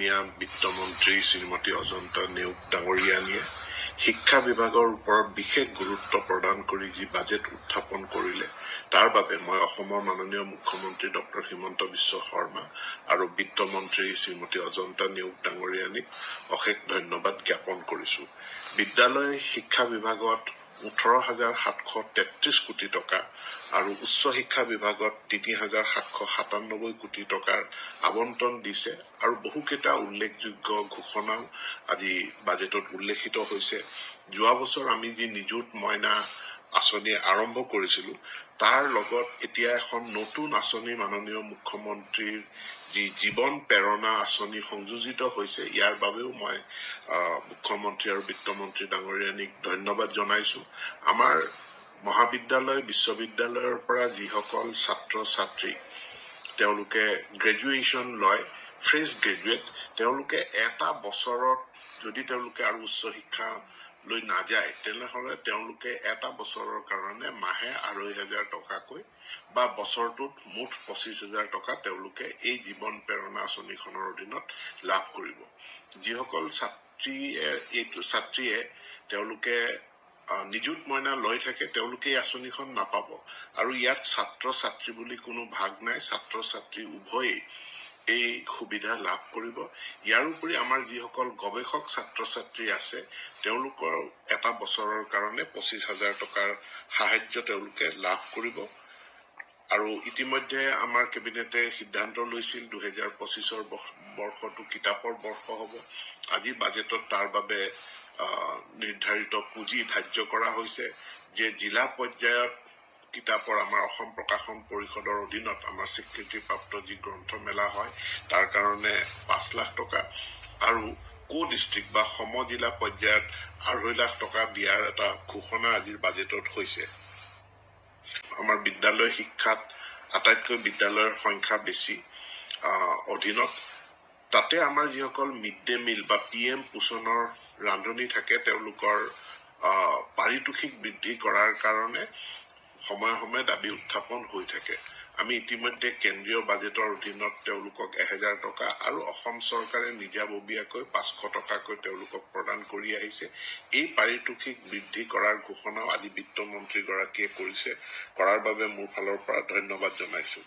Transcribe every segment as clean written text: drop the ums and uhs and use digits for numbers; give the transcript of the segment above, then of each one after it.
মাননীয় বিত্তমন্ত্ৰী শ্ৰীমতী অজন্তা নেওগ ডাঙৰীয়ানীয়ে শিক্ষা বিভাগৰ ওপৰত বিশেষ গুৰুত্ব প্ৰদান কৰি যি বাজেট উত্থাপন কৰিলে তাৰ বাবে মই অসমৰ মাননীয় মুখ্যমন্ত্ৰী ডক্টৰ হিমন্ত বিশ্ব শৰ্মা আৰু বিত্তমন্ত্ৰী শ্ৰীমতী অজন্তা নেওগ ডাঙৰীয়ানীক অশেষ ধন্যবাদ জ্ঞাপন কৰিছো। বিদ্যালয় শিক্ষা বিভাগত 18,733 কোটি টকা আৰু উচ্চ শিক্ষা বিভাগত 3,797 কোটি টকাৰ আবণ্টন দিছে আৰু বহুকেইটা উল্লেখযোগ্য ঘোষণাও আজি বাজেটত উল্লেখিত হৈছে। যোৱা বছৰ আমি যি নিযুত মইনা আঁচনি আৰম্ভ কৰিছিলো তাৰ লগত এতিয়া এখন নতুন আঁচনি মাননীয় মুখ্যমন্ত্ৰীৰ যি জীৱন প্ৰেৰণা আঁচনি সংযোজিত হৈছে, ইয়াৰ বাবেও মই মুখ্যমন্ত্ৰী আৰু বিত্তমন্ত্ৰী ডাঙৰীয়ানীক ধন্যবাদ জনাইছো। আমাৰ মহাবিদ্যালয় বিশ্ববিদ্যালয়ৰ পৰা যিসকল ছাত্ৰ ছাত্ৰী তেওঁলোকে গ্ৰেজুৱেশ্যন লয়, ফ্ৰেছ গ্ৰেজুৱেট, তেওঁলোকে এটা বছৰত যদি তেওঁলোকে আৰু উচ্চ শিক্ষা লৈ নাযায় তেনেহলে তেওঁলোকে এটা বছৰৰ কাৰণে মাহে 2,500 টকাকৈ বা বছৰটোত মুঠ 25,000 টকা তেওঁলোকে এই জীৱন প্ৰেৰণা আঁচনিখনৰ অধীনত লাভ কৰিব। যিসকল ছাত্ৰীয়ে তেওঁলোকে নিযুত মইনা লৈ থাকে তেওঁলোকে এই আঁচনিখন নাপাব আৰু ইয়াত ছাত্ৰ ছাত্ৰী বুলি কোনো ভাগ নাই, ছাত্ৰ ছাত্ৰী উভয়ে এই সুবিধা লাভ কৰিব। ইয়াৰ উপৰি আমাৰ যিসকল গৱেষক ছাত্ৰ ছাত্ৰী আছে তেওঁলোকৰ এটা বছৰৰ কাৰণে 25,000 টকাৰ সাহায্য তেওঁলোকে লাভ কৰিব। আৰু ইতিমধ্যে আমাৰ কেবিনেটে সিদ্ধান্ত লৈছিল 2025 বৰ্ষটো কিতাপৰ বৰ্ষ হ'ব। আজি বাজেটত তাৰ বাবে নিৰ্ধাৰিত পুঁজি ধাৰ্য কৰা হৈছে যে জিলা পৰ্যায়ত কিতাপৰ আমাৰ অসম প্ৰকাশন পৰিষদৰ অধীনত আমাৰ স্বীকৃতিপ্ৰাপ্ত যি গ্ৰন্থমেলা হয় তাৰ কাৰণে 5 লাখ টকা আৰু ডিষ্ট্ৰিক্ট বা সম জিলা পৰ্যায়ত 2.5 লাখ টকা দিয়াৰ এটা ঘোষণা আজিৰ বাজেটত হৈছে। আমাৰ বিদ্যালয় শিক্ষাত আটাইতকৈ বিদ্যালয়ৰ সংখ্যা বেছি অধীনত তাতে আমাৰ যিসকল মিড ডে মিল বা PM পোষণৰ ৰান্ধনি থাকে তেওঁলোকৰ পাৰিতোষিক বৃদ্ধি কৰাৰ কাৰণে সময়ে সময়ে দাবী উত্থাপন হৈ থাকে। আমি ইতিমধ্যে কেন্দ্ৰীয় বাজেটৰ অধীনত তেওঁলোকক 1,000 টকা আৰু অসম চৰকাৰে নিজাববীয়াকৈ 500 টকাকৈ তেওঁলোকক প্ৰদান কৰি আহিছে। এই পাৰিতোষিক বৃদ্ধি কৰাৰ ঘোষণাও আজি বিত্তমন্ত্ৰীগৰাকীয়ে কৰাৰ বাবে মোৰ ফালৰ পৰা ধন্যবাদ জনাইছো।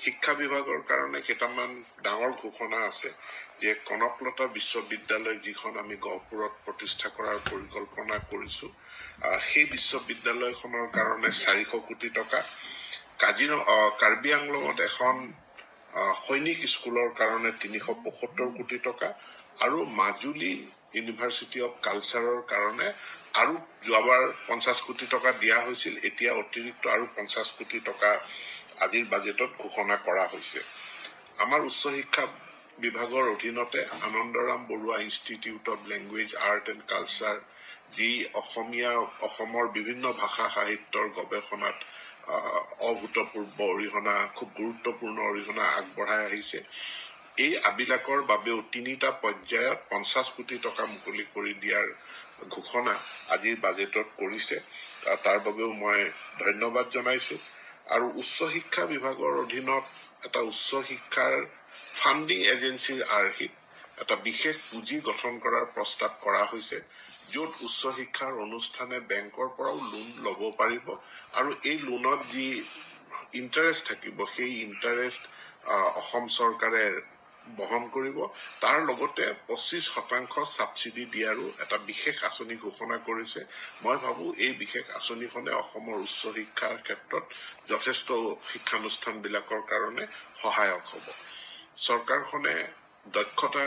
শিক্ষা বিভাগৰ কাৰণে কেইটামান ডাঙৰ ঘোষণা আছে যে কনকলতা বিশ্ববিদ্যালয় যিখন আমি গহপুৰত প্ৰতিষ্ঠা কৰাৰ পৰিকল্পনা কৰিছো, সেই বিশ্ববিদ্যালয়খনৰ কাৰণে 400 কোটি টকা, কাৰ্বি আংলঙত এখন সৈনিক স্কুলৰ কাৰণে 375 কোটি টকা আৰু মাজুলী ইউনিভাৰ্চিটি অফ কালচাৰৰ কাৰণে আৰু যোৱাবাৰ 50 কোটি টকা দিয়া হৈছিল, এতিয়া অতিৰিক্ত আৰু 50 কোটি টকা আজিৰ বাজেটত ঘোষণা কৰা হৈছে। আমাৰ উচ্চ শিক্ষা বিভাগৰ অধীনতে Anandaram Baruah institute of language art and culture যি অসমৰ বিভিন্ন ভাষা সাহিত্যৰ গৱেষণাত অভূতপূৰ্ব অৰিহণা, খুব গুৰুত্বপূৰ্ণ অৰিহণা আগবঢ়াই আহিছে। এই আবিলাকৰ বাবেও 3টা পৰ্যায়ত 50 কোটি টকা মুকলি কৰি দিয়াৰ ঘোষণা আজিৰ বাজেটত কৰিছে। তাৰ বাবেও মই ধন্যবাদ জনাইছো। আৰু উচ্চ শিক্ষা বিভাগৰ অধীনত এটা উচ্চ শিক্ষাৰ ফাণ্ডিং এজেন্সিৰ আৰ্হিত এটা বিশেষ পুঁজি গঠন কৰাৰ প্ৰস্তাৱ কৰা হৈছে, য'ত উচ্চ শিক্ষাৰ অনুষ্ঠানে বেংকৰ পৰাও লোন ল'ব পাৰিব আৰু এই লোনত যি ইণ্টাৰেষ্ট থাকিব সেই ইণ্টাৰেষ্ট অসম চৰকাৰে বহন কৰিব। তাৰ লগতে 25% ছাবচিডি দিয়াৰো এটা বিশেষ আঁচনি ঘোষণা কৰিছে। মই ভাবো এই বিশেষ আঁচনিখনে অসমৰ উচ্চ শিক্ষাৰ ক্ষেত্ৰত যথেষ্ট শিক্ষানুষ্ঠানবিলাকৰ কাৰণে সহায়ক হ'ব। চৰকাৰখনে দক্ষতা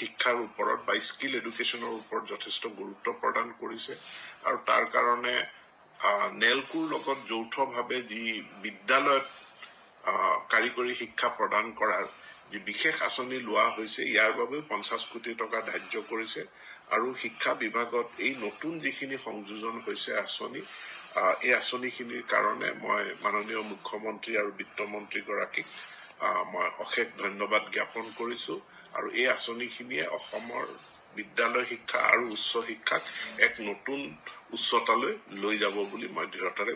শিক্ষাৰ ওপৰত বা স্কিল এডুকেশ্যনৰ ওপৰত যথেষ্ট গুৰুত্ব প্ৰদান কৰিছে আৰু তাৰ কাৰণে নেলকুৰ লগত যৌথভাৱে যি বিদ্যালয়ত কাৰিকৰী শিক্ষা প্ৰদান কৰাৰ যি বিশেষ আঁচনি লোৱা হৈছে ইয়াৰ বাবেও 50 কোটি টকা ধাৰ্য কৰিছে আৰু শিক্ষা বিভাগত এই নতুন যিখিনি সংযোজন হৈছে আঁচনি, এই আঁচনিখিনিৰ কাৰণে মই মাননীয় মুখ্যমন্ত্ৰী আৰু বিত্তমন্ত্ৰীগৰাকীক মই অশেষ ধন্যবাদ জ্ঞাপন কৰিছো আৰু এই আঁচনিখিনিয়ে অসমৰ বিদ্যালয় শিক্ষা আৰু উচ্চ শিক্ষাক এক নতুন উচ্চতালৈ লৈ যাব বুলি মই দৃঢ়তাৰে